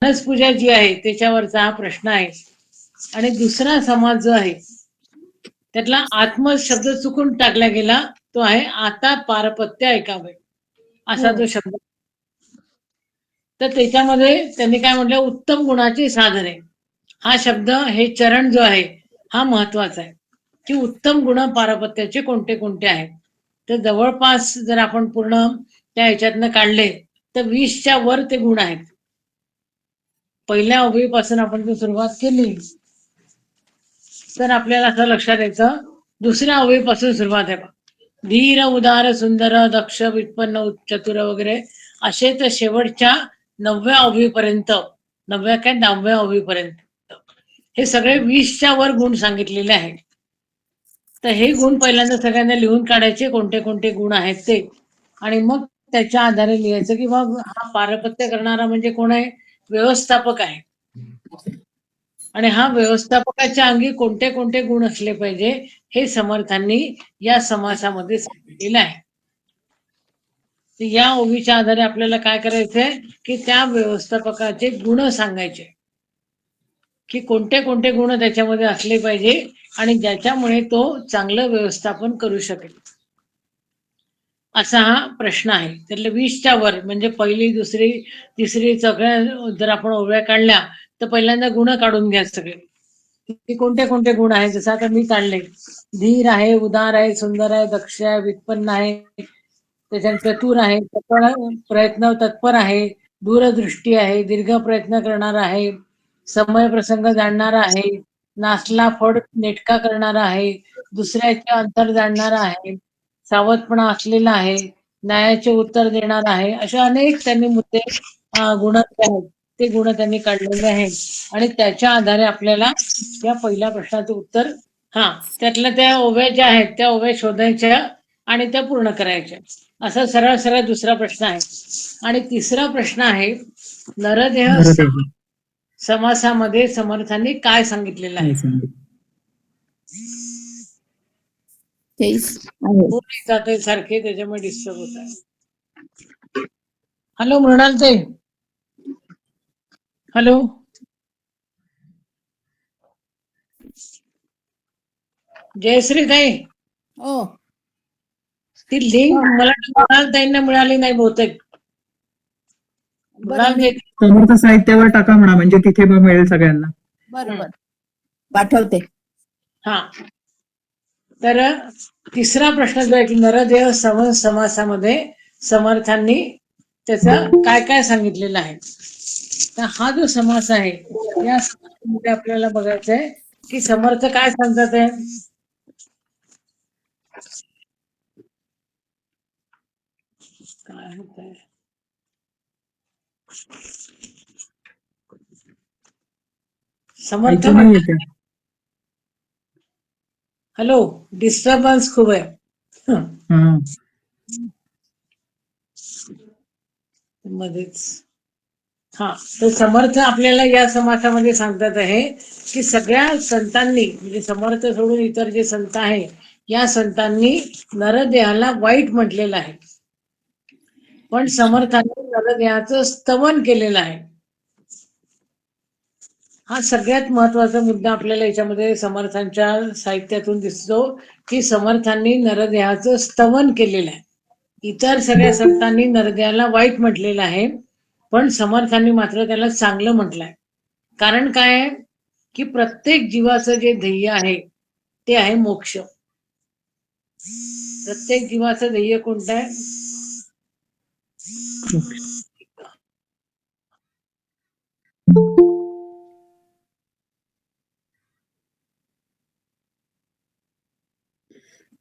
पूजा जी आहे त्याच्यावरचा हा प्रश्न आहे. आणि दुसरा समाज जो आहे त्यातला आत्म शब्द चुकून टाकला गेला तो आहे आता पारपत्य ऐकावे असा जो शब्द. तर त्याच्यामध्ये त्यांनी काय म्हटलं उत्तम गुणाची साधने हा शब्द हे चरण जो आहे हा महत्वाचा आहे की उत्तम गुण पारपत्याचे कोणते कोणते आहेत. तर जवळपास जर आपण पूर्ण त्या ह्याच्यातनं काढले तर 20च्या वर ते गुण आहेत. पहिल्या अवयपासून आपण जर सुरुवात केली तर आपल्याला असं लक्षात यायचं दुसऱ्या अवयपासून सुरुवात आहे. धीर उदार सुंदर दक्ष वित्पन्न चतुर वगैरे असे तर शेवटच्या 9व्या अवयपर्यंत 9व्या अवयपर्यंत हे सगळे 20च्या वर गुण सांगितलेले आहेत. तर हे गुण पहिल्यांदा सगळ्यांना लिहून काढायचे कोणते कोणते गुण आहेत ते आणि मग त्याच्या आधारे लिहायचं की मग हा पारपत्य करणारा म्हणजे कोण आहे व्यवस्थापक आहे. आणि हा व्यवस्थापकाच्या अंगी कोणते कोणते गुण असले पाहिजे हे समर्थांनी या समासामध्ये सांगितलेलं आहे. या ओवीच्या आधारे आपल्याला काय करायचंय की त्या व्यवस्थापकाचे गुण सांगायचे की कोणते कोणते गुण त्याच्यामध्ये असले पाहिजे आणि ज्याच्यामुळे तो चांगलं व्यवस्थापन करू शकेल असा हा प्रश्न आहे. त्यातले 20च्या वर म्हणजे पहिली दुसरी तिसरी सगळ्या जर आपण ओव्या काढल्या तर पहिल्यांदा गुण काढून घ्या सगळे की कोणते कोणते गुण आहेत. जसं आता मी काढले धीर आहे उदार आहे सुंदर आहे दक्ष आहे वित्पन्न आहे त्याच्यात चतुर आहे प्रयत्न तत्पर आहे दूरदृष्टी आहे दीर्घ प्रयत्न करणारा आहे समय प्रसंग जाणणारा आहे नासला फड नेटका करणारा आहे दुसऱ्याचे अंतर जाणणारा आहे सावधपणा असलेला आहे न्यायाचे उत्तर देणारा आहे अशा अनेक त्यांनी मुद्दे गुण आहेत ते गुण त्यांनी काढलेले आहेत आणि त्याच्या आधारे आपल्याला त्या पहिल्या प्रश्नाचं उत्तर त्यातल्या त्या ओव्या ज्या आहेत त्या ओव्या शोधायच्या आणि त्या पूर्ण करायच्या असा सरळ सरळ दुसरा प्रश्न आहे. आणि तिसरा प्रश्न आहे नरदेह समासामध्ये समर्थांनी काय सांगितलेलं आहे. जाते सारखे त्याच्यामुळे डिस्टर्ब होत आहे. हॅलो मृणाल ताई. हॅलो जयश्री ताई. हो ती लिंक मला मृणाल ताईंना मिळाली नाही बहुतेक. समर्थ साहित्यावर टाका म्हणा म्हणजे तिथे मिळेल सगळ्यांना. बरोबर पाठवते. हा तर तिसरा प्रश्न जो आहे की नरदेह समासामध्ये समर्थांनी त्याचं काय काय सांगितलेलं आहे. तर हा जो समास आहे या समासामध्ये आपल्याला बघायचं आहे की समर्थ काय सांगतात आहे. काय होत आहे समर्थ हॅलो डिस्टर्बन्स खूप आहे मध्येच. तर समर्थ आपल्याला या समासामध्ये सांगतात आहे की सगळ्या संतांनी म्हणजे समर्थ सोडून इतर जे संत आहे या संतांनी नरदेहाला वाईट म्हटलेलं आहे पण समर्थांनी नरदेहाचं स्तवन केलेलं आहे. हा सगळ्यात महत्वाचा मुद्दा आपल्याला याच्यामध्ये समर्थांच्या साहित्यातून दिसतो की समर्थांनी नरदेहाचं स्तवन केलेलं आहे. इतर सगळ्या संतांनी नरदेहाला वाईट म्हटलेलं आहे पण समर्थांनी मात्र त्याला चांगलं म्हटलंय. कारण काय आहे की प्रत्येक जीवाचं जे ध्येय आहे ते आहे मोक्ष. प्रत्येक जीवाचं ध्येय कोणतं आहे.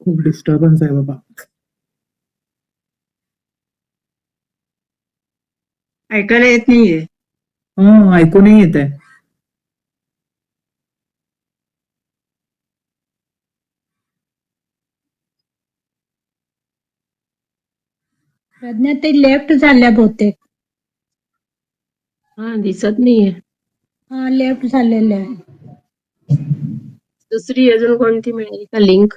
खूप डिस्टर्बन्स आहे बाबा. ऐकायला येत नाहीये. ऐकू नाही येत आहे. प्रज्ञा ते लेफ्ट झाल्या बहुतेक. दिसत नाहीये. लेफ्ट झालेलं आहे. दुसरी अजून कोणती मिळेल का लिंक.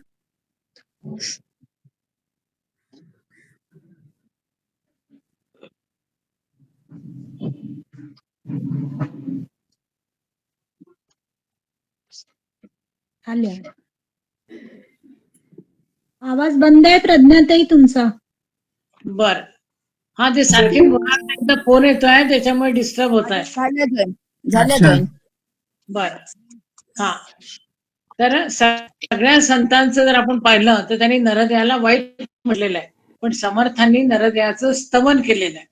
आल्या. आवाज बंद आहे प्रज्ञाताई तुमचा. बर. हा, ते सारखे मुलांना फोन येतोय त्याच्यामुळे डिस्टर्ब होत आहे. झाल्या अच्छा. जॉईन. बर. हा, तर सगळ्या संतांचं जर आपण पाहिलं तर त्यांनी नरदेहाला वाईट म्हटलेलं आहे, पण समर्थांनी नरदेहाचं स्तवन केलेलं आहे.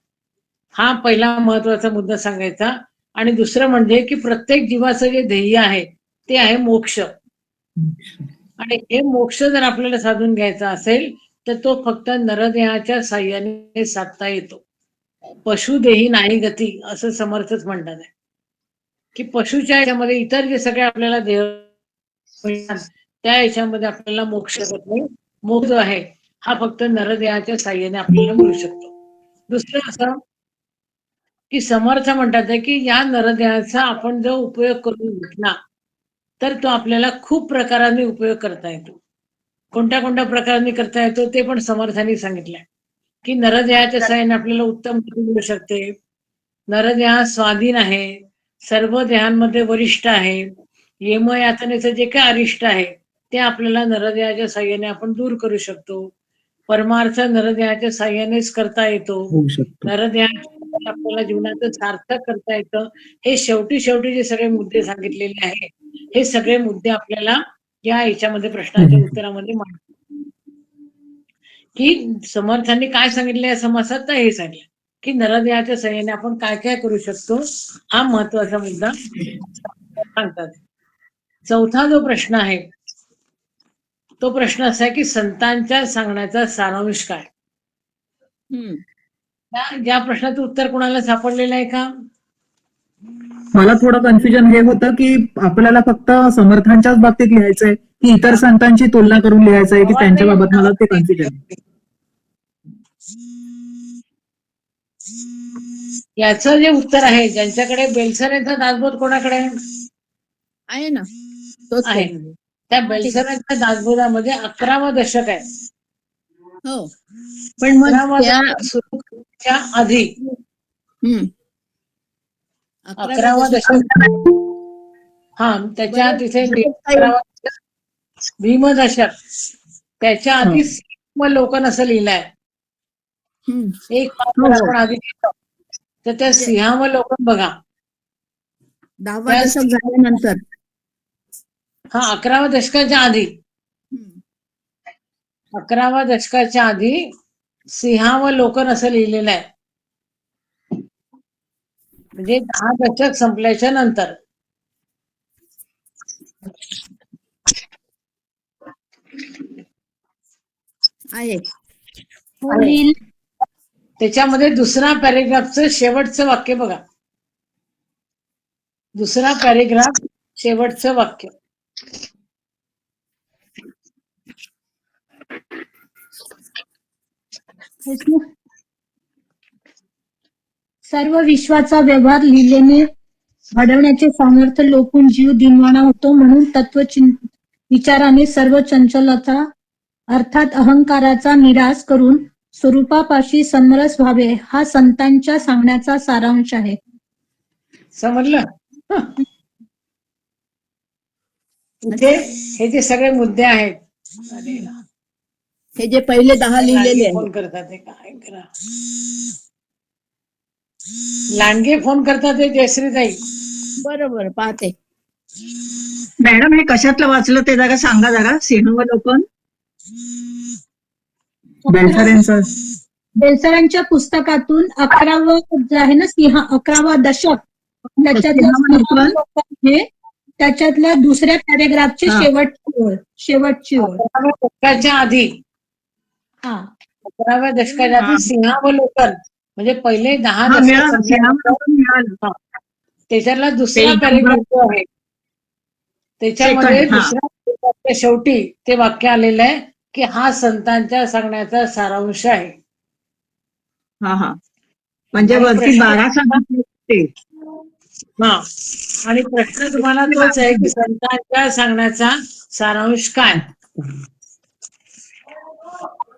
हा पहिला महत्वाचा मुद्दा सांगायचा. आणि दुसरं म्हणजे की प्रत्येक जीवाचं जे ध्येय आहे ते आहे मोक्ष. आणि हे मोक्ष जर आपल्याला साधून घ्यायचा असेल तर तो फक्त नरदेहाच्या साह्याने साधता येतो. पशुदेही नाही गती असं समर्थच म्हणतात आहे की पशुच्या याच्यामध्ये इतर जे सगळे आपल्याला देह मिळतात त्या याच्यामध्ये आपल्याला मोक्ष होत नाही. मोक्ष जो आहे हा फक्त नरदेहाच्या साह्याने आपल्याला मिळू शकतो. दुसरं असं की समर्थ म्हणतात आहे की या नरदेहाचा आपण जो उपयोग करून घेतला तर तो आपल्याला खूप प्रकाराने उपयोग करता येतो. कोणत्या कोणत्या प्रकाराने करता येतो ते पण समर्थांनी सांगितलंय की नरदेहाच्या साह्याने आपल्याला उत्तम गती मिळू शकते. नरदेहा स्वाधीन आहे, सर्व देहांमध्ये वरिष्ठ आहे. यमयातनेचं जे काय अरिष्ट आहे ते आपल्याला नरदेहाच्या साह्याने आपण दूर करू शकतो. परमार्थ नरदेहाच्या साह्यानेच करता येतो. होऊ शकतो. नरदेहाच्या आपल्याला जीवनाचं सार्थक करता येतं. हे शेवटी जे सगळे मुद्दे सांगितलेले आहेत हे सगळे मुद्दे आपल्याला या याच्यामध्ये प्रश्नाच्या उत्तरामध्ये मांडतात. की समर्थांनी काय सांगितलं या समासात, तर हे सांगितलं की नरदेहाच्या साह्याने आपण काय काय करू शकतो. हा महत्वाचा मुद्दा सांगतात. चौथा जो प्रश्न आहे तो प्रश्न असा आहे की संतांच्या सांगण्याचा सारांश काय. या प्रश्नाचं उत्तर कोणाला सापडलेलं आहे का? मला थोडं कन्फ्युजन हे होतं की आपल्याला फक्त समर्थांच्याच बाबतीत लिहायचंय की इतर संतांची तुलना करून लिहायचंय की त्यांच्या बाबत, मला ते कन्फ्युजन. याचं जे उत्तर आहे, ज्यांच्याकडे बेलसरेचा दासबोध कोणाकडे आहे ना, तोच आहे, त्या बेलसराच्या दासबोधामध्ये 11वं दशक आहे. हो, पण मग 11वं त्या दशक सुरू करण्याच्या आधी 11वं दशक, हा त्याच्या तिथे 11वं दशक, भीमदशक, त्याच्या आधी लोकन असं लिहिलंय. एक जर आपण आधी घेतो तर त्या सिंहावलोकन बघा. 10वा दशक झाल्यानंतर, हा 11व्या दशकाच्या आधी, 11व्या दशकाच्या आधी सिंहावलोकन असं लिहिलेलं आहे. म्हणजे 10 दशक संपल्याच्या नंतर. आहे. त्याच्यामध्ये दुसरा पॅरेग्राफचं शेवटचं वाक्य बघा. दुसरा पॅरेग्राफ शेवटचं वाक्य. सर्व विश्वाचा व्यवहार लिहिलेने घडवण्याचे सामर्थ्य लोकून जीव दिनवाणा होतो. म्हणून विचाराने सर्व चंचलता अर्थात अहंकाराचा निराश करून स्वरूपापाशी समरस व्हावे, हा संतांच्या सांगण्याचा सारांश आहे. समजलं? इथे हे जे सगळे मुद्दे आहेत, हे जे पहिले 10 लिहिलेले फोन करतात ते काय करा, लांडगे फोन करतात ते जयश्रीताई. बरोबर, पाहते. मॅडम, हे कशातलं वाचलं ते जरा सांगा जरा. सिंहावलोकन बेलसरांच्या पुस्तकातून 11वं जे आहे ना 11वा दशक, त्याच्यातलं त्याच्यातल्या दुसऱ्या पॅरेग्राफची शेवटची ओळ. 11व्या दशकाच्या आधी, 11व्या दशकाच्या आधी सिंहावलोकन म्हणजे पहिले 10 दशक, त्याच्यातला दुसरा पॅरेग्राफ जो आहे त्याच्यामध्ये दुसऱ्या शेवटी ते वाक्य आलेलं आहे की हा संतांच्या सांगण्याचा सारांश आहे. म्हणजे वरती 12 सांगितले. हा, आणि प्रश्न तुम्हाला तोच आहे की संतांच्या सांगण्याचा सारांश काय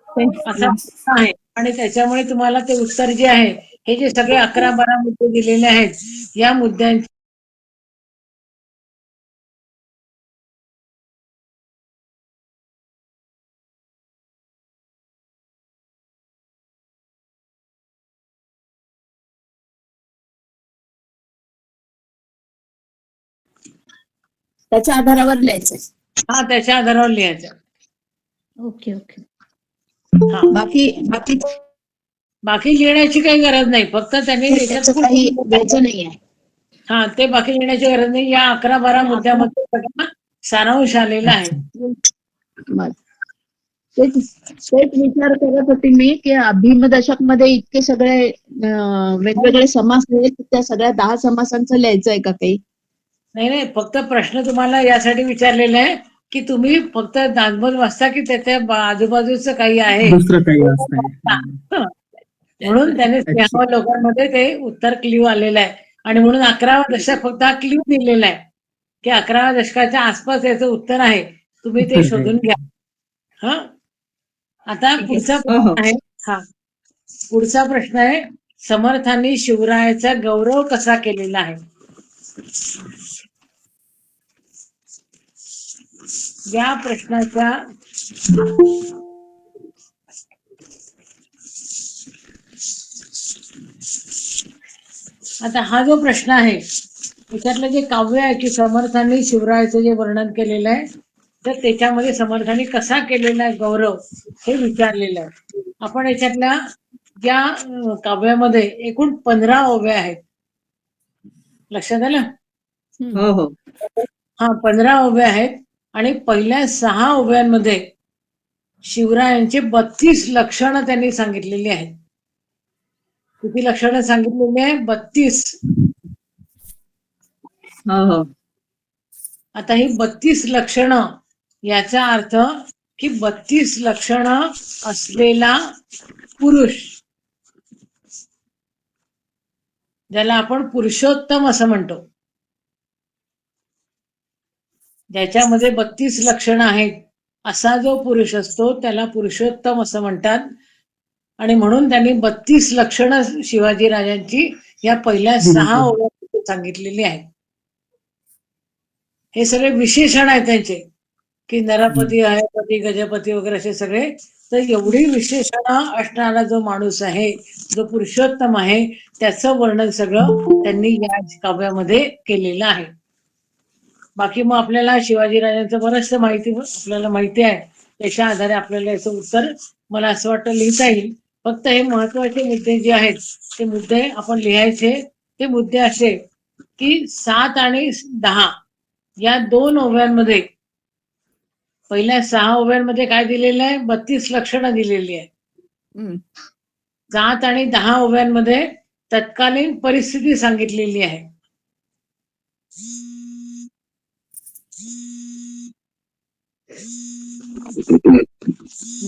असा प्रश्न आहे. आणि त्याच्यामुळे तुम्हाला ते उत्तर जे आहे हे जे सगळे 11-12 मुद्दे दिलेले आहेत या मुद्द्यांची त्याच्या आधारावर लिहायचंय. त्याच्या आधारावर लिहायचं. Okay okay. हा बाकी बाकी बाकी लिहिण्याची काही गरज नाही, फक्त त्यांनी त्याचं त्याच्यात काही द्यायचं नाहीये. ते बाकी लिहिण्याची गरज नाही. या 11-12 मुद्द्यामध्ये सगळा सारांश आलेला आहे. बरं. तेच विचार करत होती मी की भीमदशक मध्ये इतके सगळे वेगवेगळे समास आहेत, त्या सगळ्या 10 समासांचं लिहायचंय का काही? नाही, फक्त प्रश्न तुम्हाला यासाठी विचारलेला आहे की तुम्ही फक्त दासबोध वाचता की त्याच्या आजूबाजूचं काही आहे दुसरं काही असतंय. म्हणून त्याने अच्छा. सिंहावलोकनमध्ये ते उत्तर क्ल्यू आलेलं आहे. आणि म्हणून 11वा दशक फक्त हा क्ल्यू दिलेला आहे की 11व्या दशकाच्या आसपास याचं उत्तर आहे, तुम्ही ते उत्तर शोधून घ्या. हा आता पुढचा हो, प्रश्न हो. आहे. पुढचा प्रश्न आहे, समर्थांनी शिवरायाचा गौरव कसा केलेला आहे? या प्रश्नाच्या आता हा जो प्रश्न आहे त्याच्यातलं जे काव्य आहे की समर्थांनी शिवरायाचं जे वर्णन केलेलं आहे तर त्याच्यामध्ये समर्थांनी कसा केलेला आहे गौरव हे विचारलेलं आहे. आपण याच्यातल्या या काव्यामध्ये एकूण 15 ओव्या आहेत. लक्षात आलं? हो हो. 15 ओव्या आहेत आणि पहिल्या 6 ओव्यांमध्ये शिवरायांची 32 लक्षणं त्यांनी सांगितलेली आहेत. किती लक्षणं सांगितलेली आहे? 32. हो हो. आता ही 32 लक्षणं याचा अर्थ की 32 लक्षणं असलेला पुरुष, ज्याला आपण पुरुषोत्तम असं म्हणतो, ज्याच्यामध्ये 32 लक्षणं आहेत असा जो पुरुष असतो त्याला पुरुषोत्तम असं म्हणतात. आणि म्हणून त्यांनी 32 लक्षणं शिवाजीराजांची या पहिल्या 6 ओव्यात सांगितलेली आहेत. हे सगळे विशेषण आहेत त्यांचे की नरपती, हयपती, गजपती वगैरे असे सगळे. तर एवढी विशेषणं असणारा जो माणूस आहे, जो पुरुषोत्तम आहे, त्याचं वर्णन सगळं त्यांनी या काव्यामध्ये केलेलं आहे. बाकी मग आपल्याला शिवाजीराजांचं बरंचसं माहिती आपल्याला माहिती आहे, त्याच्या आधारे आपल्याला याचं उत्तर मला असं वाटतं लिहिता येईल. फक्त हे महत्वाचे मुद्दे जे आहेत ते मुद्दे आपण लिहायचे. ते मुद्दे असे की 7 आणि 10 या 2 ओव्यांमध्ये, पहिल्या 6 ओव्यांमध्ये काय दिलेलं आहे? 32 लक्षणं दिलेली आहे. 7 आणि 10 ओव्यांमध्ये तत्कालीन परिस्थिती सांगितलेली आहे.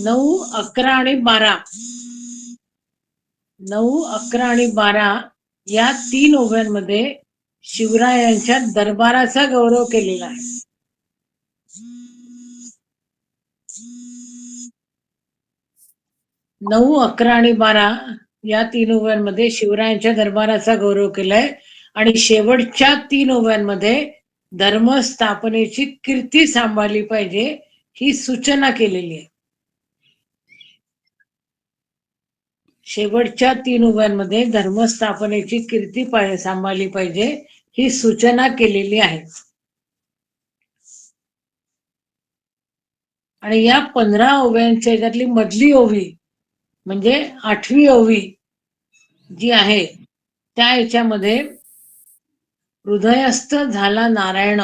9, 11 आणि 12 9, 11 आणि 12 या 3 ओव्यांमध्ये शिवरायांच्या दरबाराचा गौरव केलेला आहे. 9, 11 आणि 12 या 3 ओव्यांमध्ये शिवरायांच्या दरबाराचा गौरव केलाय. आणि शेवटच्या 3 ओव्यांमध्ये धर्मस्थापनेची कीर्ती सांभाळली पाहिजे ही सूचना केलेली आहे. शेवटच्या 3 ओव्यांमध्ये धर्मस्थापनेची कीर्ती सांभाळली पाहिजे ही सूचना केलेली आहे. आणि या 15 ओव्यांच्या याच्यातली मधली ओवी म्हणजे 8वी ओवी जी आहे त्या याच्यामध्ये हृदयस्थ झाला नारायण,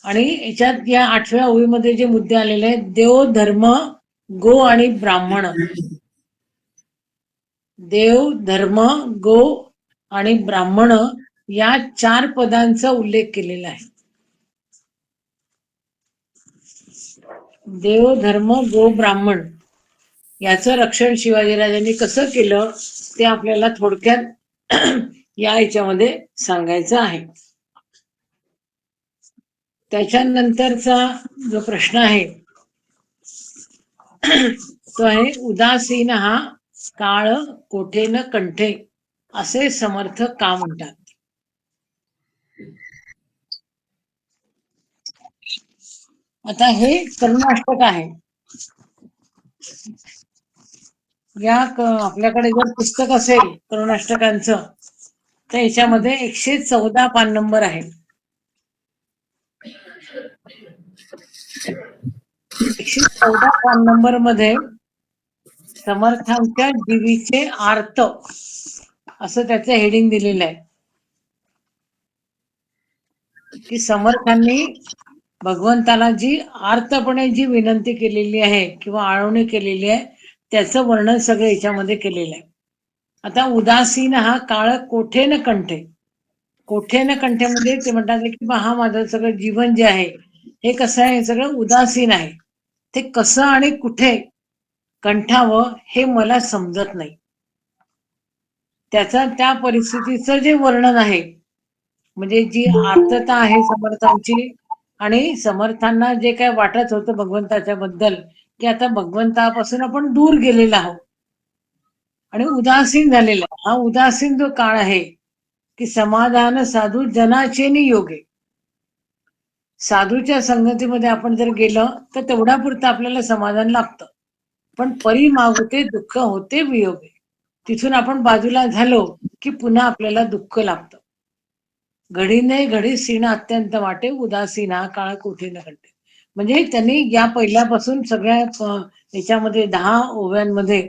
आणि याच्यात या 8व्या ओवीमध्ये जे मुद्दे आलेले आहेत, देव, धर्म, गो आणि ब्राह्मण. देव, धर्म, गो आणि ब्राह्मण या 4 पदांचा उल्लेख केलेला आहे. देव, धर्म, गो, ब्राह्मण याचं रक्षण शिवाजीराजांनी कसं केलं ते आपल्याला थोडक्यात या याच्यामध्ये सांगायचं आहे. त्याच्यानंतरचा जो प्रश्न आहे तो आहे उदासीन हा काळ कोठे न कंठे असे समर्थ का म्हणतात. आता हे करुणाष्टक आहे. आपल्याकडे जर पुस्तक असेल करुणाष्टकांचं तर याच्यामध्ये 114 पान नंबर आहे. 114 पान नंबर मध्ये समर्थांच्या जीवीचे आर्त असं त्याचं हेडिंग दिलेलं आहे की समर्थांनी भगवंताला जी आर्तपणे जी विनंती केलेली आहे किंवा आळवणी केलेली आहे त्याचं वर्णन सगळं याच्यामध्ये केलेलं आहे. आता उदासीन हा काळ कोठे न कंठे, कोठे न कंठेमध्ये ते म्हणतात की हा माझं सगळं जीवन जे आहे हे कसं आहे, सगळं उदासीन आहे. ते कसं आणि कुठे कंठावं हे मला समजत नाही. त्याचा त्या परिस्थितीचं जे वर्णन आहे म्हणजे जी आर्तता आहे समर्थांची आणि समर्थांना जे काय वाटत होतं भगवंताच्या बद्दल की आता भगवंतापासून आपण दूर गेलेला आहोत आणि उदासीन झालेला. हा उदासीन जो काळ आहे की समाधान साधू जनाचे योगे, साधूच्या संगतीमध्ये आपण जर गेलं तर तेवढ्या पुरतं आपल्याला समाधान लागतं, पण परी मागुते दुःख होते वियोगे. तिथून आपण बाजूला झालो की पुन्हा आपल्याला दुःख लागतं. घडीने घडी सीण अत्यंत वाटे उदासीना काळ कोठे न कंठे. म्हणजे त्यांनी या पहिल्यापासून सगळ्या याच्यामध्ये 10 ओव्यांमध्ये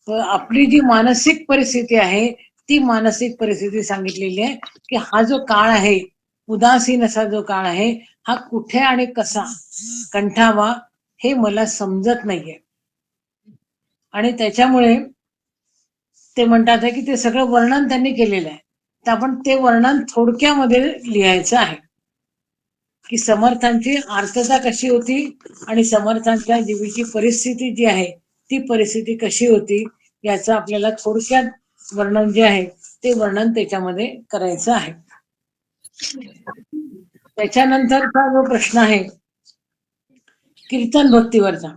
आपली जी मानसिक परिस्थिती आहे ती मानसिक परिस्थिती सांगितलेली आहे की हा जो काळ आहे उदासीन असा जो काळ आहे हा कुठे आणि कसा कंठावा हे मला समजत नाहीये. आणि त्याच्यामुळे ते म्हणतात की ते सगळं वर्णन त्यांनी केलेलं आहे. तर आपण ते वर्णन थोडक्यामध्ये लिहायचं आहे की समर्थांची आर्तता कशी होती आणि समर्थांच्या जीवीची परिस्थिती जी आहे ती परिस्थिती कशी होती याचं आपल्याला थोडक्यात वर्णन जे आहे ते वर्णन त्याच्यामध्ये करायचं आहे. त्याच्यानंतरचा जो प्रश्न आहे कीर्तन भक्तीवरचा,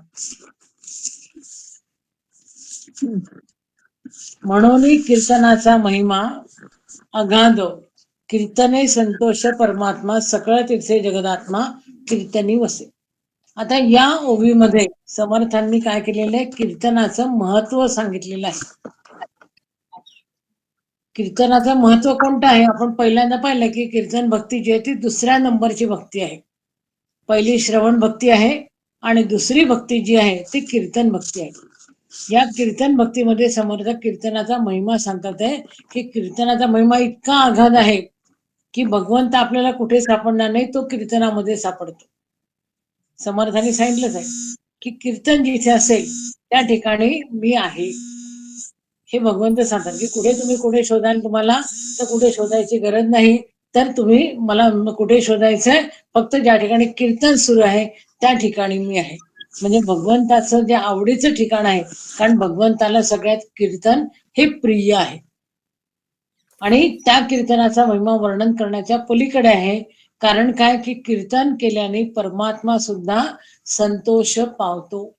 म्हणून कीर्तनाचा महिमा अगाध, कीर्तने संतोष परमात्मा सकळ तीर्थे जगदात्मा कीर्तनी वसे. आता या ओवीमध्ये समर्थांनी काय केलेलं आहे, कीर्तनाचं महत्व सांगितलेलं आहे. कीर्तनाचं महत्व कोणतं आहे आपण पहिल्यांदा पाहिलं की कीर्तन भक्ती जी आहे ती 2ऱ्या नंबरची भक्ती आहे. पहिली श्रवण भक्ती आहे आणि दुसरी भक्ती जी आहे ती कीर्तन भक्ती आहे. या कीर्तन भक्तीमध्ये समर्थ कीर्तनाचा महिमा सांगतात आहे की कीर्तनाचा महिमा इतका अगाध आहे की भगवंत आपल्याला कुठे सापडणार नाही, तो कीर्तनामध्ये सापडतो. समर्थांनी सांगितलंच आहे की कीर्तन जिथे असेल त्या ठिकाणी मी आहे हे भगवंत सांगतात की कुठे शोधाल तुम्हाला तर कुठे शोधायची गरज नाही, तर तुम्ही मला कुठे शोधायचंय, फक्त ज्या ठिकाणी कीर्तन सुरू आहे त्या ठिकाणी मी आहे. म्हणजे भगवंताचं जे आवडीचं ठिकाण आहे, कारण भगवंताला सगळ्यात कीर्तन हे प्रिय आहे आणि त्या कीर्तनाचा महिमा वर्णन करण्याच्या पलीकडे आहे. कारण काय की कीर्तन केल्याने परमात्मा सुद्धा संतोष पावतो.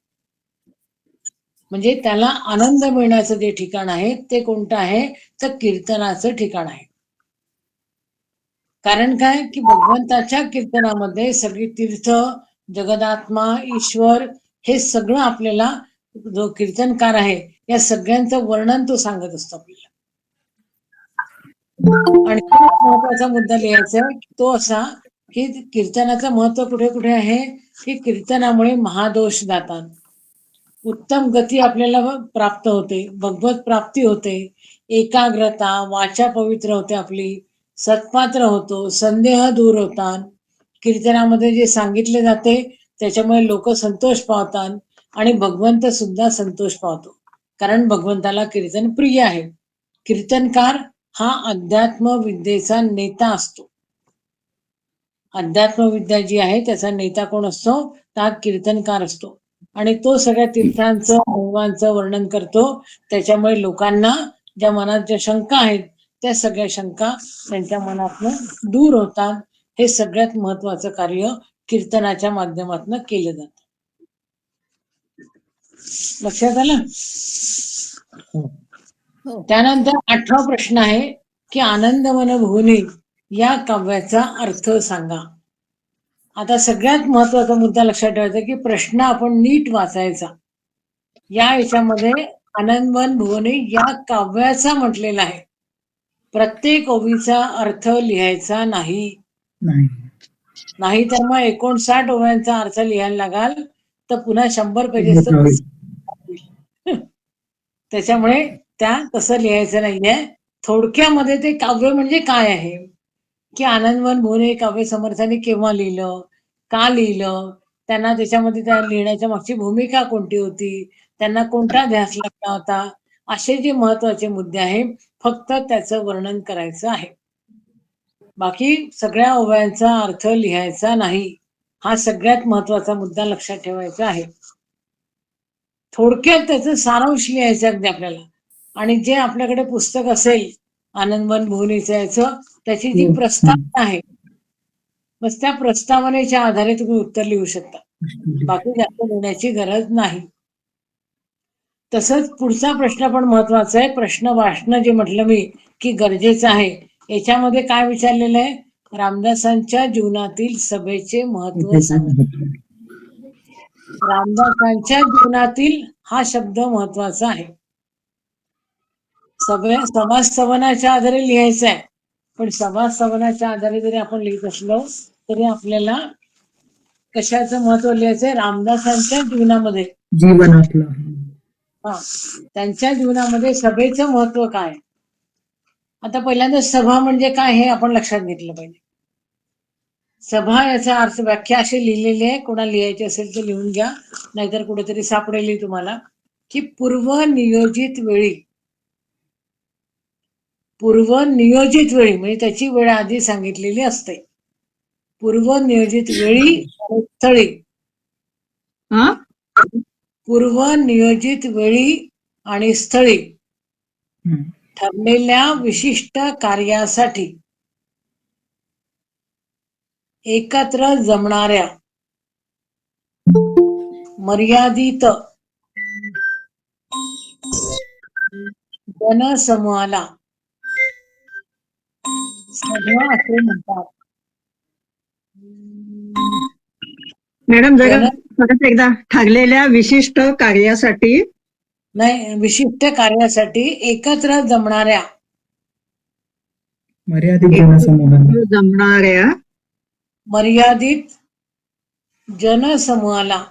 म्हणजे त्याला आनंद मिळण्याचं जे ठिकाण आहे ते कोणतं आहे तर कीर्तनाचं ठिकाण आहे. कारण काय की भगवंताच्या कीर्तनामध्ये सगळी तीर्थ, जगदात्मा, ईश्वर हे सगळं आपल्याला जो कीर्तनकार आहे या सगळ्यांचं वर्णन तो सांगत असतो आपल्याला. आणि महत्वाचा मुद्दा लिहायचा आहे तो असा की कीर्तनाचं महत्व कुठे कुठे आहे की कीर्तनामुळे महादोष जातात, उत्तम गती आपल्याला प्राप्त होते, भगवत प्राप्ती होते, एकाग्रता, वाचा पवित्र होते आपली, सत्पात्र होतो, संदेह दूर होतात. कीर्तनामध्ये जे सांगितले जाते त्याच्यामुळे लोक संतोष पावतात आणि भगवंत सुद्धा संतोष पावतो, कारण भगवंताला कीर्तन प्रिय आहे. कीर्तनकार हा अध्यात्म विद्येचा नेता असतो. अध्यात्म विद्या जी आहे त्याचा नेता कोण असतो तर कीर्तनकार असतो आणि तो सगळ्या तीर्थांचं महिमांचं वर्णन करतो. त्याच्यामुळे लोकांना ज्या मनात ज्या शंका आहेत त्या सगळ्या शंका त्यांच्या मनातनं दूर होतात. हे सगळ्यात महत्वाचं कार्य कीर्तनाच्या माध्यमातून केलं जातं. लक्षात आलं? हो. त्यानंतर 8वा प्रश्न आहे की आनंदवन भुवने या काव्याचा अर्थ सांगा. आता सगळ्यात महत्वाचा मुद्दा लक्षात ठेवायचा की प्रश्न आपण नीट वाचायचा. या याच्यामध्ये आनंदवन भुवने या काव्याचा म्हटलेला आहे. प्रत्येक ओवीचा अर्थ लिहायचा नाही. नाही. नाहीतर मग 59 ओव्यांचा अर्थ लिहायला लागाल तर पुन्हा 100 पेजेस त्याच्यामुळे त्या तसं लिहायचं नाहीये. थोडक्यामध्ये ते काव्य म्हणजे काय आहे की आनंदवन भुवने हे काव्य समर्थांनी केव्हा लिहिलं, का लिहिलं, त्यांना त्याच्यामध्ये त्या लिहिण्याच्या मागची भूमिका कोणती होती, त्यांना कोणता ध्यास लागला होता, असे जे महत्वाचे मुद्दे आहेत फक्त त्याचं वर्णन करायचं आहे. बाकी सगळ्या ओव्यांचा अर्थ लिहायचा नाही. हा सगळ्यात महत्वाचा मुद्दा लक्षात ठेवायचा आहे. थोडक्यात त्याचं सारांश लिहायचं अगदी आपल्याला. आणि जे आपल्याकडे पुस्तक असेल आनंदवन भुवनेचं याचं त्याची जी प्रस्तावना आहे बस त्या प्रस्तावनेच्या आधारे तुम्ही उत्तर लिहू शकता. बाकी जास्त लिहिण्याची गरज नाही. तसंच पुढचा प्रश्न पण महत्वाचा आहे. प्रश्न वाचणं जे म्हटलं मी की गरजेचं आहे. याच्यामध्ये काय विचारलेलं आहे? रामदासांच्या जीवनातील सभेचे महत्व सांगा. रामदासांच्या जीवनातील हा शब्द महत्वाचा आहे. समाज सवनाच्या आधारे लिहायचा आहे. पण समाज सवनाच्या आधारे जरी आपण लिहित असलो तरी आपल्याला कशाचं महत्व लिहायचंय? रामदासांच्या जीवनामध्ये, जीवनातलं. हा, त्यांच्या जीवनामध्ये सभेचं महत्व काय. आता पहिल्यांदा सभा म्हणजे काय हे आपण लक्षात घेतलं पाहिजे. सभा याचा अर्थ व्याख्या अशी लिहिलेली आहे. कोणा लिहायची असेल तर लिहून घ्या, नाहीतर कुठेतरी सापडेल तुम्हाला की पूर्वनियोजित वेळी म्हणजे त्याची वेळ आधी सांगितलेली असते. पूर्वनियोजित वेळी आणि स्थळी, हा पूर्वनियोजित वेळी आणि स्थळी हम्म. ठरलेल्या विशिष्ट कार्यासाठी एकत्र जमणाऱ्या मर्यादित जनसमूहाला सभा असे म्हणतात. मॅडम जरा जन परत एकदा ठरलेल्या विशिष्ट कार्यासाठी नाही, विशिष्ट कार्यासाठी एकत्र जमणाऱ्या मर्यादित जनसमूहांना जमणाऱ्या मर्यादित जनसमूहाला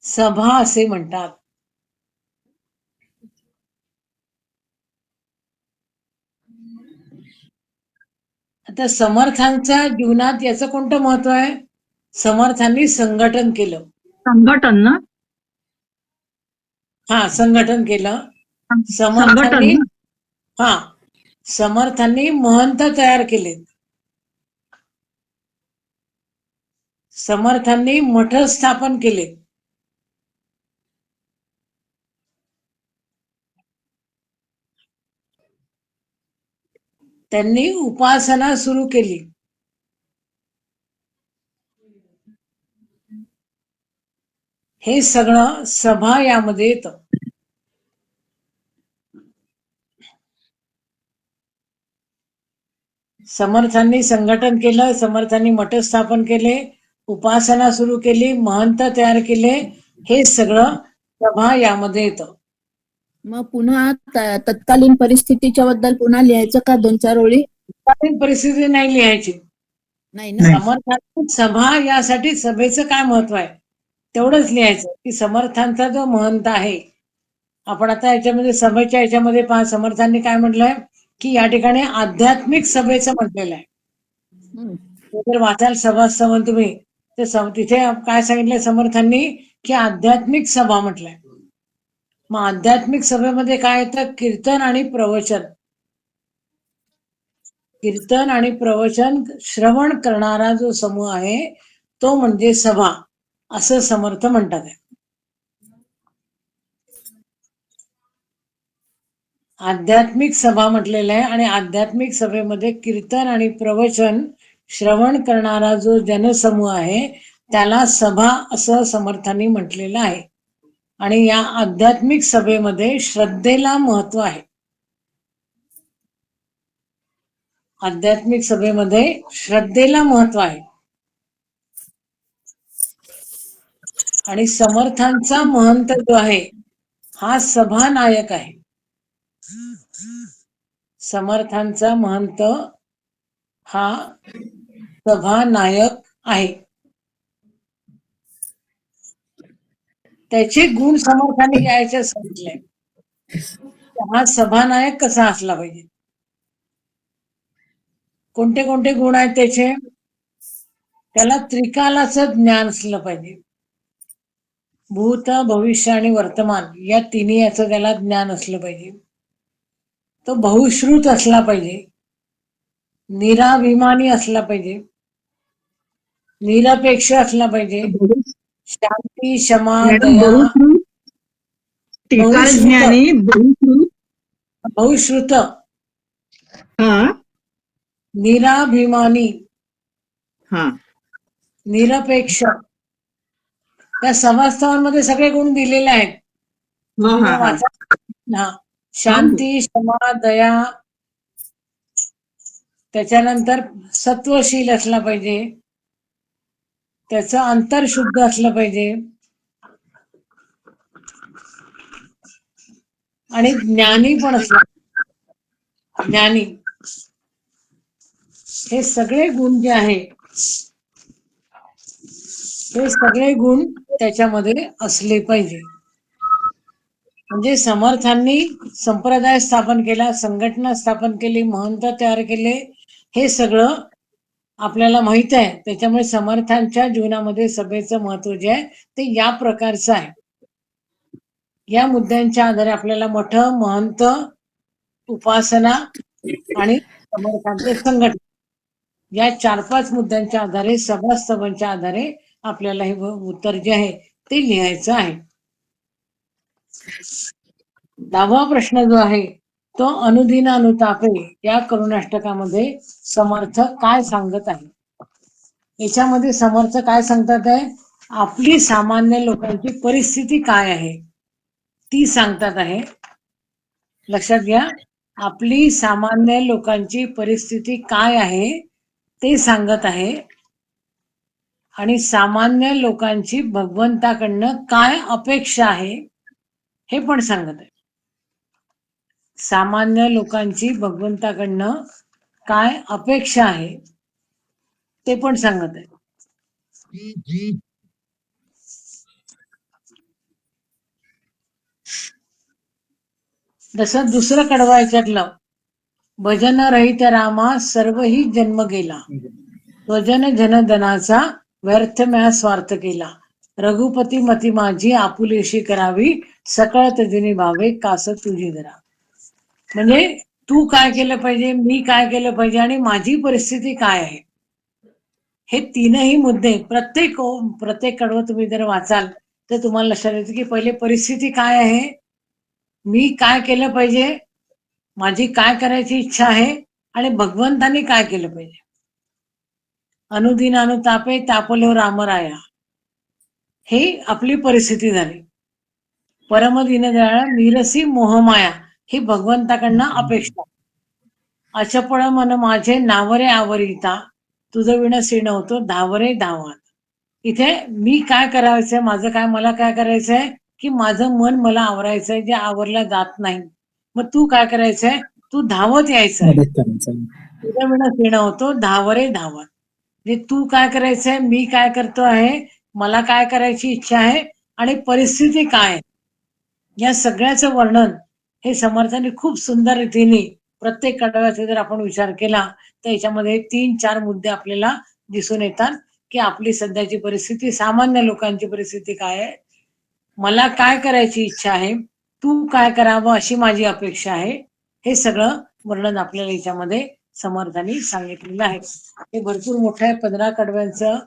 सभा असे म्हणतात. आता समर्थांच्या जीवनात याचं कोणतं महत्व आहे? समर्थांनी संघटन केलं. संघटन ना, हा, संघटन केलं. संघटन समर्थांनी, ना, हा, समर्थांनी महंत तयार केले. समर्थांनी मठ स्थापन केले. त्यांनी उपासना सुरू केली. हे सगळं सभा यामध्ये येतं. समर्थांनी संघटन केलं, समर्थांनी मठ स्थापन केले, उपासना सुरू केली, महंत तयार केले, हे सगळं सभा यामध्ये येतं. मग पुन्हा तत्कालीन परिस्थितीच्या बद्दल पुन्हा लिहायचं का 2-4 ओळी? तत्कालीन परिस्थिती नाही लिहायची. नाही ना. नाही. समर्थांची सभा यासाठी सभेचं काय महत्व आहे तेवढंच लिहायचं की समर्थांचा जो महंत आहे. आपण आता याच्यामध्ये सभेच्या याच्यामध्ये पहा, समर्थांनी काय म्हटलंय की या ठिकाणी आध्यात्मिक सभेचं म्हटलेलं आहे. हम्म. ते जर वाचाल सभा संबंध तुम्ही ते तिथे काय सांगितलंय समर्थांनी की आध्यात्मिक सभा म्हटलंय. मग आध्यात्मिक सभेमध्ये काय येतं? कीर्तन आणि प्रवचन. कीर्तन आणि प्रवचन श्रवण करणारा जो समूह आहे तो म्हणजे सभा, असं समर्थ म्हणतात. आध्यात्मिक सभा म्हटलेलं आहे आणि आध्यात्मिक सभेमध्ये कीर्तन आणि प्रवचन श्रवण करणारा जो जनसमूह आहे त्याला सभा असं समर्थांनी म्हटलेलं आहे. आणि या आध्यात्मिक सभेमध्ये श्रद्धेला महत्व आहे. आध्यात्मिक सभेमध्ये श्रद्धेला महत्व आहे आणि समर्थांचा महंत जो आहे हा सभानायक आहे. समर्थांचा महंत हा सभानायक आहे. त्याचे गुण समर्थांनी घ्यायचे सांगितले. हा सभानायक कसा असला पाहिजे, कोणते कोणते गुण आहेत त्याचे? त्याला त्रिकालाचं ज्ञान असलं पाहिजे. भूत, भविष्य आणि वर्तमान या तिन्ही याचं त्याला ज्ञान असलं पाहिजे. तो बहुश्रुत असला पाहिजे, निराभिमानी असला पाहिजे, निरपेक्ष असला पाहिजे, शांती, क्षमा, मॅडम दया, बहुश्रुत, त्रिकाल ज्ञानी, बहुश्रुत, बहुश्रुत, हा निराभिमानी, हा निरपेक्ष या समर्थांमध्ये सगळे गुण दिलेले आहेत. हा तुम्ही हा जर हा वाचा ना, शांती, क्षमा, दया, त्याच्यानंतर सत्वशील असला पाहिजे, त्याचं अंतर शुद्ध असलं पाहिजे आणि ज्ञानी पण असला. ज्ञानी हे सगळे गुण जे आहे हे सगळे गुण त्याच्यामध्ये असले पाहिजे. म्हणजे समर्थांनी संप्रदाय स्थापन केला, संघटना स्थापन केली, महंत तयार केले, हे सगळं आपल्याला माहित आहे. त्याच्यामुळे समर्थांच्या जीवनामध्ये सभेचं महत्व जे आहे ते या प्रकारचं आहे. या मुद्द्यांच्या आधारे आपल्याला मठ, महंत, उपासना आणि समर्थांचे संघटना या 4-5 मुद्द्यांच्या आधारे, सभास्तंभांच्या आधारे आपल्याला हे उत्तर जे आहे ते लिहायचं आहे. 10वा प्रश्न जो आहे तो अनुदिन अनुतापे या करुणाष्टकामध्ये समर्थ काय सांगत आहे. याच्यामध्ये समर्थ काय सांगतात आहे? आपली सामान्य लोकांची परिस्थिती काय आहे ती सांगतात आहे. लक्षात घ्या, आपली सामान्य लोकांची परिस्थिती काय आहे ते सांगत आहे आणि सामान्य लोकांची भगवंताकडनं काय अपेक्षा आहे हे पण सांगत आहे. सामान्य लोकांची भगवंताकडनं काय अपेक्षा आहे ते पण सांगत आहे. जसं दुसरं कडवं याच्यातलं, भजन रहित रामा सर्वही जन्म गेला, स्वजन जनधनाचा व्यर्थ म्या स्वार्थ केला, रघुपती मती माझी आपुलेशी करावी, सकळ तजिनी भावे कास तुझी धरा. म्हणजे तू काय केलं पाहिजे, मी काय केलं पाहिजे आणि माझी परिस्थिती काय आहे, हे तीनही मुद्दे प्रत्येक कडवं तुम्ही जर वाचाल तर तुम्हाला लक्षात येतं की पहिले परिस्थिती काय आहे, मी काय केलं पाहिजे, माझी काय करायची इच्छा आहे आणि भगवंतांनी काय केलं पाहिजे. अनुदिन अनुतापे तापलो रामराया हे आपली परिस्थिती झाली. परमदिन दयाळ निरसी मोहमाया ही भगवंताकडनं अपेक्षा. अचपळ मन माझे नावरे आवरिता, तुझं विण सीण होतो धावरे धावात. इथे मी काय करायचंय, माझं काय, मला काय करायचंय की माझं मन मला आवरायचंय, जे आवरलं जात नाही. मग तू काय करायचंय, तू धावत यायचंय. मदत करायचं. तुझं विण सीण होतो धावरे धावात. म्हणजे तू काय करायचंय, मी काय करतो आहे, मला काय करायची इच्छा आहे आणि परिस्थिती काय आहे, या सगळ्याचं वर्णन हे समर्थांनी खूप सुंदर रीतीने प्रत्येक कडव्याचा जर आपण विचार केला तर याच्यामध्ये 3-4 मुद्दे आपल्याला दिसून येतात की आपली सध्याची परिस्थिती, सामान्य लोकांची परिस्थिती काय आहे, मला काय करायची इच्छा आहे, तू काय करावं अशी माझी अपेक्षा आहे, हे सगळं वर्णन आपल्याला याच्यामध्ये समर्थांनी सांगितलेलं आहे. हे भरपूर मोठं आहे, 15 कडव्यांचं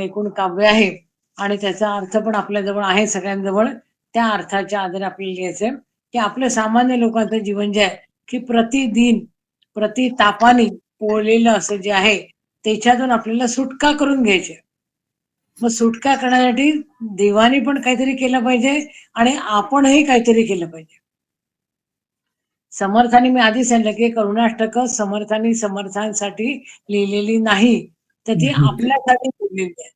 एकूण काव्य आहे आणि त्याचा अर्थ पण आपल्याजवळ आहे सगळ्यांजवळ. त्या अर्थाच्या आधारे आपल्याला लिहायचंय की आपलं सामान्य लोकांचं जीवन जे आहे की प्रतिदिन प्रतितापाने पोळलेलं असं जे आहे त्याच्यातून आपल्याला सुटका करून घ्यायची. मग सुटका करण्यासाठी देवानी पण काहीतरी केलं पाहिजे आणि आपणही काहीतरी केलं पाहिजे. समर्थांनी मी आधी सांगितलं की करुणाष्टक समर्थांनी समर्थांसाठी लिहिलेली नाही, तर ती आपल्यासाठी लिहिलेली आहे.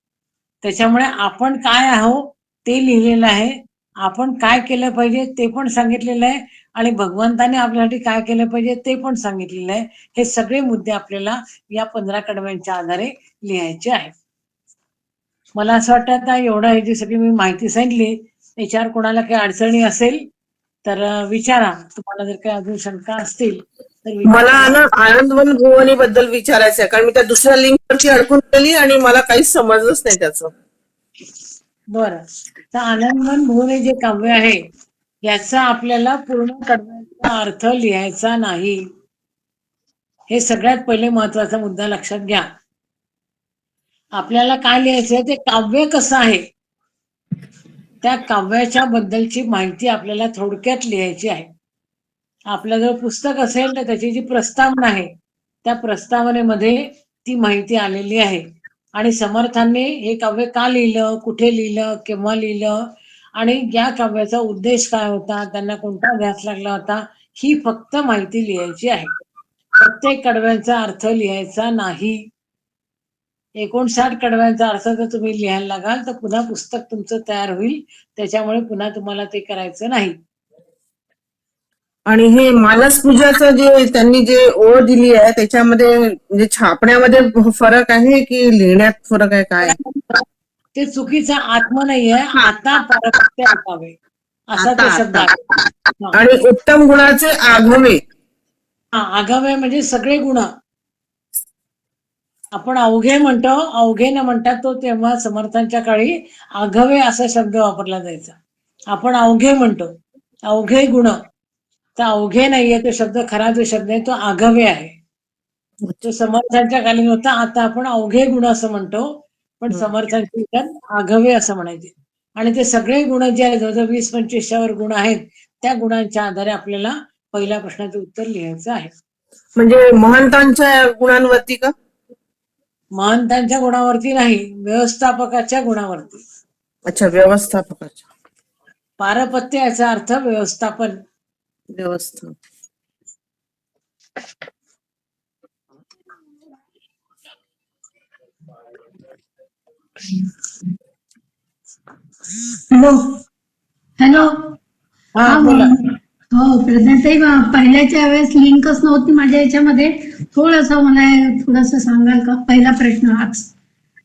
त्याच्यामुळे आपण काय आहोत ते लिहिलेलं आहे, आपण काय केलं पाहिजे ते पण सांगितलेलं आहे आणि भगवंताने आपल्यासाठी काय केलं पाहिजे ते पण सांगितलेलं आहे. हे सगळे मुद्दे आपल्याला या 15 कडव्यांच्या आधारे लिहायचे आहेत. मला असं वाटतं आता एवढं ही जी सगळी मी माहिती सांगितली, याच्यावर कोणाला काही अडचणी असेल तर विचारा. तुम्हाला जर काही अजून शंका असतील तर मला विचारा. ना आनंदवन भुवनी बद्दल विचारायचं आहे, कारण मी त्या दुसऱ्या लिंक वरती अडकून गेली आणि मला काहीच समजलंच नाही त्याचं. बरं, तर आनंदवन भुवने जे काव्य आहे याचा आपल्याला पूर्ण कडव्यांचा अर्थ लिहायचा नाही. हे सगळ्यात पहिले महत्वाचा मुद्दा लक्षात घ्या. आपल्याला काय लिहायचंय ते काव्य कसं आहे त्या काव्याच्या बद्दलची माहिती आपल्याला थोडक्यात लिहायची आहे. आपलं जर पुस्तक असेल तर त्याची जी प्रस्तावना आहे त्या प्रस्तावनेमध्ये ती माहिती आलेली आहे आणि समर्थांनी हे काव्य का लिहिलं, कुठे लिहिलं, केव्हा लिहिलं आणि या काव्याचा उद्देश काय होता, त्यांना कोणता ध्यास लागला होता, ही फक्त माहिती लिहायची आहे. प्रत्येक कडव्यांचा अर्थ लिहायचा नाही. 59 कडव्यांचा अर्थ जर तुम्ही लिहायला लागाल तर पुन्हा पुस्तक तुमचं तयार होईल. त्याच्यामुळे पुन्हा तुम्हाला ते करायचं नाही. आणि हे मानस पूजाचं जे त्यांनी जे ओळ दिली आहे त्याच्यामध्ये म्हणजे छापण्यामध्ये फरक आहे की लिहिण्यात फरक आहे, काय? ते चुकीचा आत्मा नाहीये, आता पारपत्य ऐकावे असा आता तो शब्द आहे. हा. आणि उत्तम गुणाचे आघवे. आगावे म्हणजे सगळे गुण. आपण अवघे म्हणतो, अवघे न म्हणतात तो तेव्हा समर्थांच्या काळी आघवे असा शब्द वापरला जायचा. आपण अवघे म्हणतो, अवघे गुण. तर अवघे नाहीये तो शब्द, खरा जो शब्द आहे तो आघवे आहे. तो समर्थांच्या कालीन होता. आता आपण अवघे गुण असं म्हणतो, पण समर्थांची आघवे असं म्हणायचे. आणि ते सगळे गुण जे आहेत जवळजवळ 20-25 वर गुण आहेत त्या गुणांच्या आधारे आपल्याला पहिल्या प्रश्नाचं उत्तर लिहायचं आहे. म्हणजे महंतांच्या गुणांवरती का? महंतांच्या गुणावरती नाही, व्यवस्थापकाच्या गुणावरती. अच्छा, व्यवस्थापकाच्या. पारपत्य याचा अर्थ व्यवस्थापन. व्यवस्था. Hello hello. हा हा बोला. हो प्रज्ञाताई, पहिल्याच्या वेळेस लिंकच नव्हती माझ्या याच्यामध्ये. थोडंसं मला थोडस सांगाल का? पहिला प्रश्न आज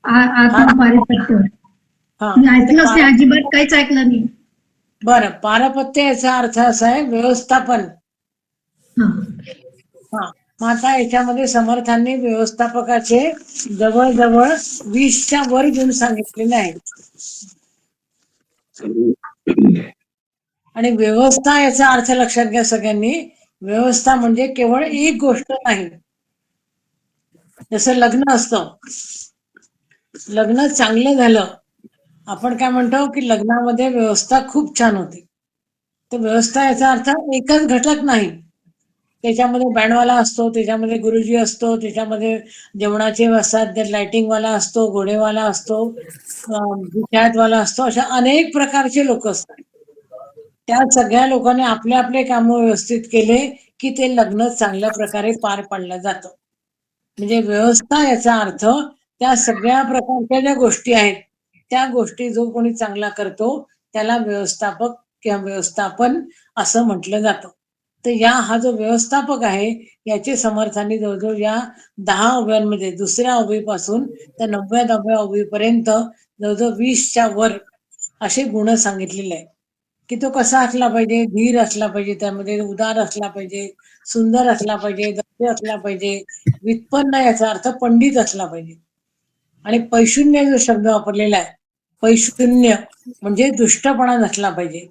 आत्मपारिपत्य. हा मी ऐकलंच नाही, अजिबात काहीच ऐकलं नाही. बरं, पारपत्य याचा अर्थ असा आहे व्यवस्थापन. हा हा, मग आता याच्यामध्ये समर्थांनी व्यवस्थापकाचे जवळजवळ 20च्या वर गुण सांगितलेले आहेत. आणि व्यवस्था याचा अर्थ लक्षात घ्या सगळ्यांनी. व्यवस्था म्हणजे केवळ एक गोष्ट नाही. जसं लग्न असतं, लग्न चांगलं झालं, आपण काय म्हणतो की लग्नामध्ये व्यवस्था खूप छान होती. तर व्यवस्था याचा अर्थ एकच घटक नाही. त्याच्यामध्ये बँडवाला असतो, त्याच्यामध्ये गुरुजी असतो, त्याच्यामध्ये जेवणाचे असतात, लाइटिंगवाला असतो, घोडेवाला असतो, वाला असतो, अशा अनेक प्रकारचे लोक असतात. त्या सगळ्या लोकांनी आपले आपले काम व्यवस्थित केले की ते लग्न चांगल्या प्रकारे पार पाडलं जातं. म्हणजे व्यवस्था याचा अर्थ त्या सगळ्या प्रकारच्या ज्या गोष्टी आहेत त्या गोष्टी जो कोणी चांगला करतो त्याला व्यवस्थापक किंवा व्यवस्थापन असं म्हटलं जातं. तर हा जो व्यवस्थापक आहे याचे समर्थांनी जवळजवळ या 10 अवयवांमध्ये दुसऱ्या अवयपासून तर 90व्या अवयपर्यंत जवळजवळ 20च्या वर असे गुण सांगितलेले आहे. की तो कसा असला पाहिजे, धीर असला पाहिजे, त्यामध्ये उदार असला पाहिजे, सुंदर असला पाहिजे, दक्ष असला पाहिजे, व्युत्पन्न याचा अर्थ पंडित असला पाहिजे. आणि पैशून्य जो शब्द वापरलेला आहे, पैशून्य म्हणजे दुष्टपणा नसला पाहिजे.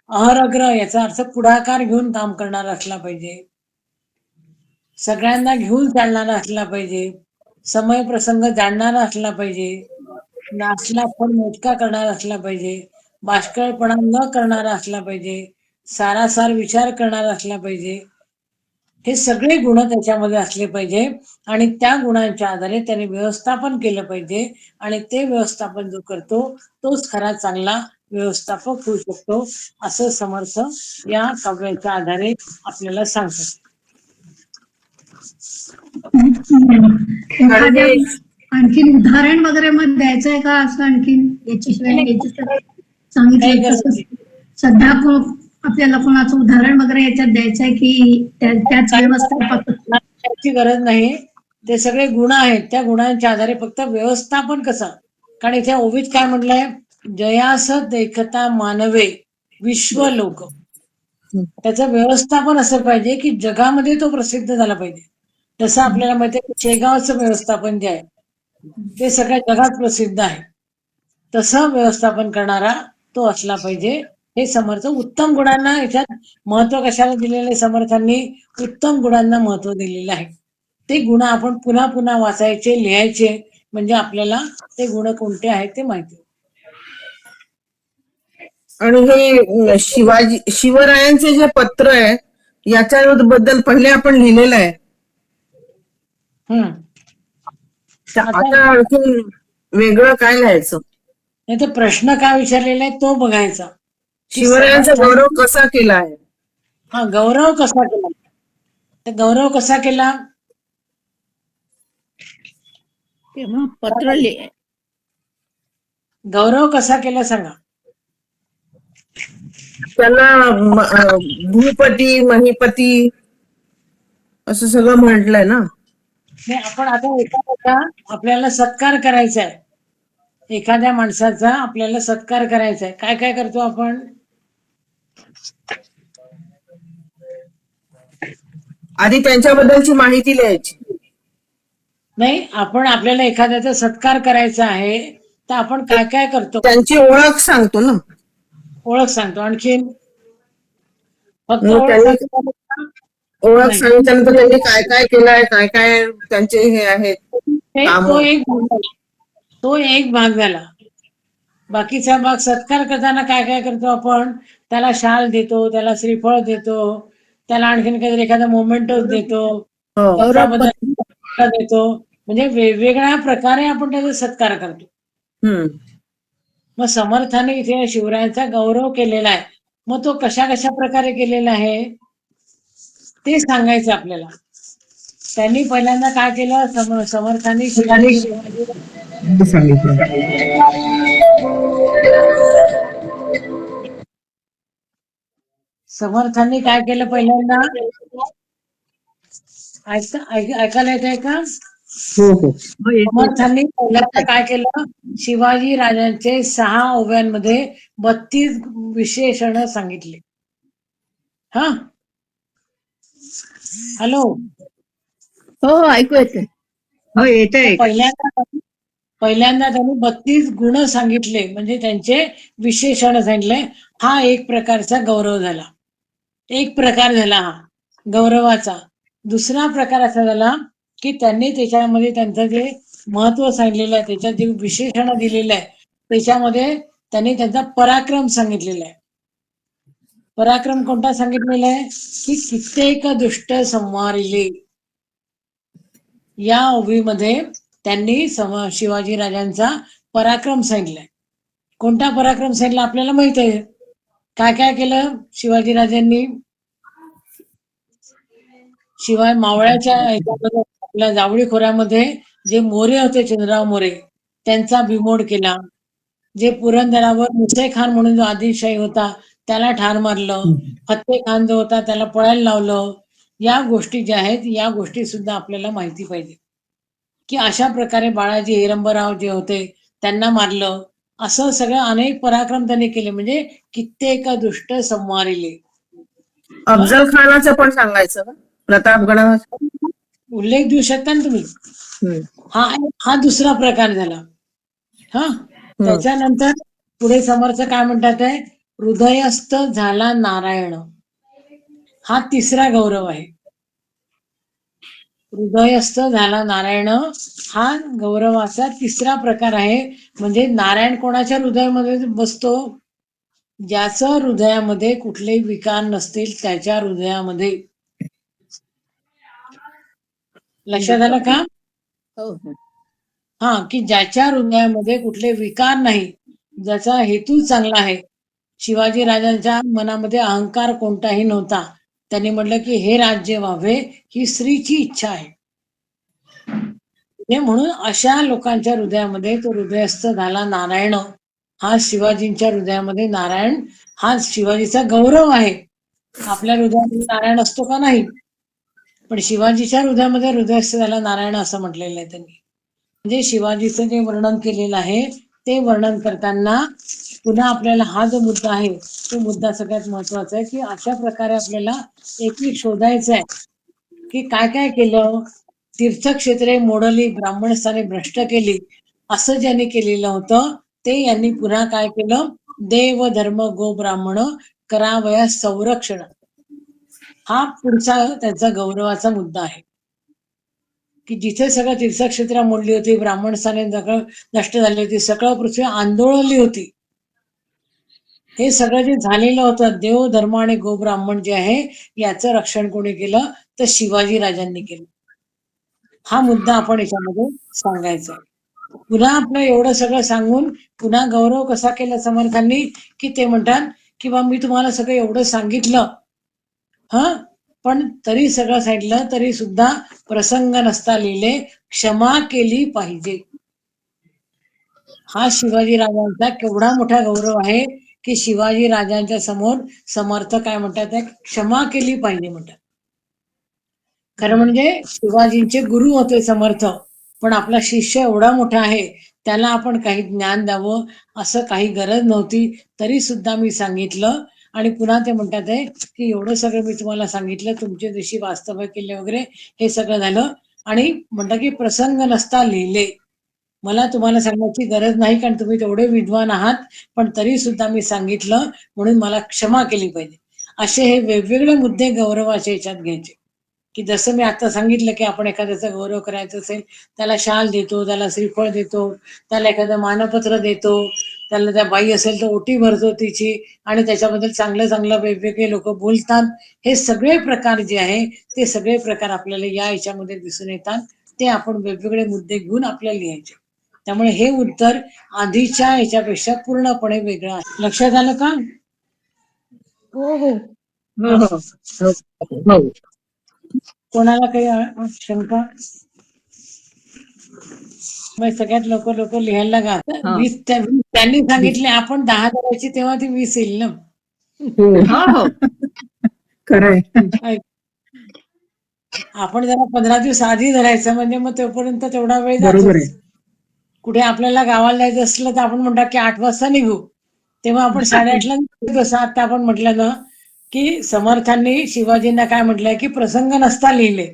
अहरग्र याचा अर्थ पुढाकार घेऊन काम करणारा असला पाहिजे, सगळ्यांना घेऊन चालणारा असला पाहिजे, समय प्रसंग जाणणारा असला पाहिजे, नाचला पण मोजका करणारा असला पाहिजे, बाष्कळपणा न करणारा असला पाहिजे, सारासार विचार करणारा असला पाहिजे, हे सगळे गुण त्याच्यामध्ये असले पाहिजे आणि त्या गुणांच्या आधारे त्याने व्यवस्थापन केलं पाहिजे आणि ते व्यवस्थापन जो करतो तोच खरा चांगला व्यवस्थापक होऊ शकतो असं समर्थ या काव्याच्या आधारे आपल्याला सांगतात. एखाद्या आणखीन उदाहरण वगैरे मग द्यायचं आहे का असं आणखीन याच्याशिवाय याच्याशिवाय सांगितलं काही गरज तसं नाही. सध्या आपल्याला कोणाचं उदाहरण वगैरे याच्यात द्यायचं आहे की त्याच व्यवस्थापक त्याची गरज नाही. ते सगळे गुण आहेत त्या गुणांच्या आधारे फक्त व्यवस्थापन कसं, कारण इथे ओवीत काय म्हटलंय, जयास देखता मानवे विश्व लोक. त्याचं व्यवस्थापन असं पाहिजे की जगामध्ये तो प्रसिद्ध झाला पाहिजे. तसं आपल्याला माहिती आहे शेगावचं व्यवस्थापन जे आहे ते सगळ्या जगात प्रसिद्ध आहे. तसं व्यवस्थापन करणारा तो असला पाहिजे. हे समर्थ उत्तम गुणांना याच्यात महत्व कशाला दिलेलं आहे, समर्थांनी उत्तम गुणांना महत्व दिलेलं आहे. ते गुण आपण पुन्हा पुन्हा वाचायचे, लिहायचे, म्हणजे आपल्याला ते गुण कोणते आहेत ते माहिती. आणि हे शिवरायांचे जे पत्र आहे याच्याबद्दल पहिले आपण लिहिलेलं आहे. आता आणखी वेगळं काय लिहायचं? नाही तर प्रश्न काय विचारलेला आहे तो बघायचा. शिवरायांचा गौरव कसा केला आहे? हा, गौरव कसा केला, तर गौरव कसा केला तेव्हा पत्र गौरव कसा केला सांगा. त्यांना भूपती महीपती असं सगळं म्हटलंय ना. नाही, आपण आता एखाद्याचा आपल्याला सत्कार करायचा आहे, एखाद्या माणसाचा आपल्याला सत्कार करायचा आहे, काय काय करतो आपण, आधी त्यांच्याबद्दलची माहिती लिहायची. नाही, आपण आपल्याला एखाद्याचा सत्कार करायचा आहे तर आपण काय काय करतो, त्यांची ओळख सांगतो ना. ओळख सांगतो. आणखीन फक्त मग ओळख त्यांनी सांगतो ओळख नाही. सांगितल्यानंतर त्यांनी काय काय केलंय, काय काय त्यांचे हे आहेत काम. तो एक भाग झाला. बाकीचा भाग सत्कार करताना काय काय करतो आपण, त्याला शाल देतो, त्याला श्रीफळ देतो, त्याला आणखीन काहीतरी एखादा मोमेंटोज देतो, त्याबद्दल देतो, म्हणजे वेगवेगळ्या प्रकारे आपण त्याचा सत्कार करतो. मग समर्थाने इथे शिवरायांचा गौरव केलेला आहे. मग तो कशा कशा प्रकारे केलेला आहे ते सांगायचं आपल्याला. त्यांनी पहिल्यांदा काय केलं, समर्थाने सांगितलं. समर्थांनी काय केलं पहिल्यांदा, ऐकायला येत आहे का? हो. समर्थांनी पहिल्यांदा काय केलं, शिवाजी राजांचे 6 ओव्यांमध्ये 32 विशेषण सांगितले. हा, हॅलो, हो ऐकू येते. हो येते. पहिल्यांदा त्यांनी 32 गुण सांगितले, म्हणजे त्यांचे विशेषण सांगितले. हा एक प्रकारचा गौरव झाला, एक प्रकार झाला हा गौरवाचा. दुसरा प्रकार असा झाला की त्यांनी त्याच्यामध्ये त्यांचं जे महत्व सांगितलेलं आहे, त्याच्यात जे विशेषण दिलेलं आहे, त्याच्यामध्ये त्यांनी त्यांचा पराक्रम सांगितलेला आहे. पराक्रम कोणता सांगितलेला आहे की कित्येक दुष्ट संवारिले. या ओवीमध्ये त्यांनी शिवाजी राजांचा पराक्रम सांगितलाय. कोणता पराक्रम सांगितला आपल्याला माहित आहे. काय काय केलं शिवाजी राजांनी, शिवाय मावळ्याच्या आपल्या जावळी खोऱ्यामध्ये जे मोरे होते, चंद्रराव मोरे, त्यांचा बिमोड केला. जे पुरंदरावर मुसे खान म्हणून जो आदिलशाही होता त्याला ठार मारलं. फत्ते खान जो होता त्याला पळायला लावलं. या गोष्टी ज्या आहेत या गोष्टी सुद्धा आपल्याला माहिती पाहिजे की अशा प्रकारे बाळाजी हिरंबराव जे होते त्यांना मारलं. असं सगळं अनेक पराक्रम त्यांनी केले, म्हणजे कित्येक दुष्ट संवारिले. अफजल खानाचं पण सांगायचं का, प्रतापगडाचा उल्लेख देऊ शकता ना तुम्ही. हा दुसरा प्रकार झाला. हा, त्याच्यानंतर पुढे समर्थ काय म्हणतात आहे, हृदयस्थ झाला नारायण. हा तिसरा गौरव आहे. हृदयस्थ झाला नारायण हा गौरवाचा तिसरा प्रकार आहे. म्हणजे नारायण कोणाच्या हृदयामध्ये बसतो, ज्याचं हृदयामध्ये कुठलेही विकार नसतील त्याच्या हृदयामध्ये लक्षात आलं का? हो हो हा, की ज्याच्या हृदयामध्ये कुठले विकार नाही, ज्याचा हेतू चांगला आहे. शिवाजी राजांच्या मनामध्ये अहंकार कोणताही नव्हता. त्यांनी म्हटलं की हे राज्य व्हावे ही श्रीची इच्छा आहे. हे म्हणून अशा लोकांच्या हृदयामध्ये तो हृदयस्थ झाला नारायण. हा शिवाजींच्या हृदयामध्ये नारायण हा शिवाजीचा गौरव आहे. आपल्या हृदयामध्ये नारायण असतो का? नाही. पण शिवाजीच्या हृदयामध्ये हृदयस्थ झाला नारायण असं म्हटलेलं आहे त्यांनी. म्हणजे शिवाजीचं जे वर्णन केलेलं आहे ते वर्णन करताना पुन्हा आपल्याला हा जो मुद्दा आहे तो मुद्दा सगळ्यात महत्वाचा आहे, की अशा प्रकारे आपल्याला एक शोधायचं आहे की काय काय केलं. तीर्थक्षेत्रे मोडली, ब्राह्मण स्थाने भ्रष्ट केली, असं ज्यांनी केलेलं होतं ते यांनी पुन्हा काय केलं, देव धर्म गो ब्राह्मण करावया संरक्षण. हा पुढचा त्यांचा गौरवाचा मुद्दा आहे, की जिथे सगळं तीर्थक्षेत्र मोडली होती, ब्राह्मण स्थाने नष्ट झाली होती, सगळं पृथ्वी आंदोळली होती. हे सगळं जे झालेलं होतं देव धर्म आणि गोब्राह्मण जे आहे याचं रक्षण कोणी केलं तर शिवाजी राजांनी केलं. हा मुद्दा आपण याच्यामध्ये सांगायचा आहे. पुन्हा आपलं एवढं सगळं सांगून पुन्हा गौरव कसा केला समर्थांनी, की ते म्हणतात की बा मी तुम्हाला सगळं एवढं सांगितलं, हा, पण तरी सगळं सांगितलं तरी सुद्धा प्रसंग नसता लिहिले, क्षमा केली पाहिजे. हा शिवाजी राजांचा केवढा मोठा गौरव आहे, की शिवाजी राजांच्या समोर समर्थ काय म्हणतात, क्षमा केली पाहिजे म्हणतात. खरं म्हणजे शिवाजींचे गुरु होते समर्थ, पण आपला शिष्य एवढा मोठा आहे त्याला आपण काही ज्ञान द्यावं असं काही गरज नव्हती, तरी सुद्धा मी सांगितलं. आणि पुन्हा ते म्हणतात आहे की एवढं सगळं मी तुम्हाला सांगितलं, तुमचे जशी वास्तव्य केले वगैरे हे सगळं झालं, आणि म्हणतात की प्रसंग नसता लिहिले. मला तुम्हाला सांगण्याची गरज नाही, कारण तुम्ही तेवढे विद्वान आहात, पण तरी सुद्धा मी सांगितलं म्हणून मला क्षमा केली पाहिजे. असे हे वेगवेगळे मुद्दे गौरवाच्या याच्यात घ्यायचे, की जसं मी आता सांगितलं की आपण एखाद्याचा गौरव करायचा असेल त्याला शाल देतो, त्याला श्रीफळ देतो, त्याला एखादं मानपत्र देतो, त्याला त्या बाई असेल तर ओटी भरतो तिची, आणि त्याच्याबद्दल चांगलं चांगलं वेगवेगळे लोक बोलतात. हे सगळे प्रकार जे आहे ते सगळे प्रकार आपल्याला या याच्यामध्ये दिसून येतात. ते आपण वेगवेगळे मुद्दे घेऊन आपल्याला लिहायचे. त्यामुळे हे उत्तर आधीच्या ह्याच्यापेक्षा पूर्णपणे वेगळं आहे. लक्षात आलं का? हो हो हो हो हो हो. कोणाला काही शंका? मग सगळ्यात लोक लिहायला लागा. हा. 20 त्यांनी सांगितले, आपण 10 करायची तेव्हा ती 20 येईल ना. हो हो खरंय. ऐक, आपण जरा 15 दिवस आधी धरायचं, म्हणजे मग तोपर्यंत तेवढा वेळ बरोबर जातोच. आहे. कुठे आपल्याला गावाला जायचं असलं तर आपण म्हणतात की 8 वाजता निघू, तेव्हा आपण 8:30ला निघतो. जसं आता आपण म्हटलं ना की समर्थांनी शिवाजींना काय म्हटलंय की प्रसंग नसता लिहिले,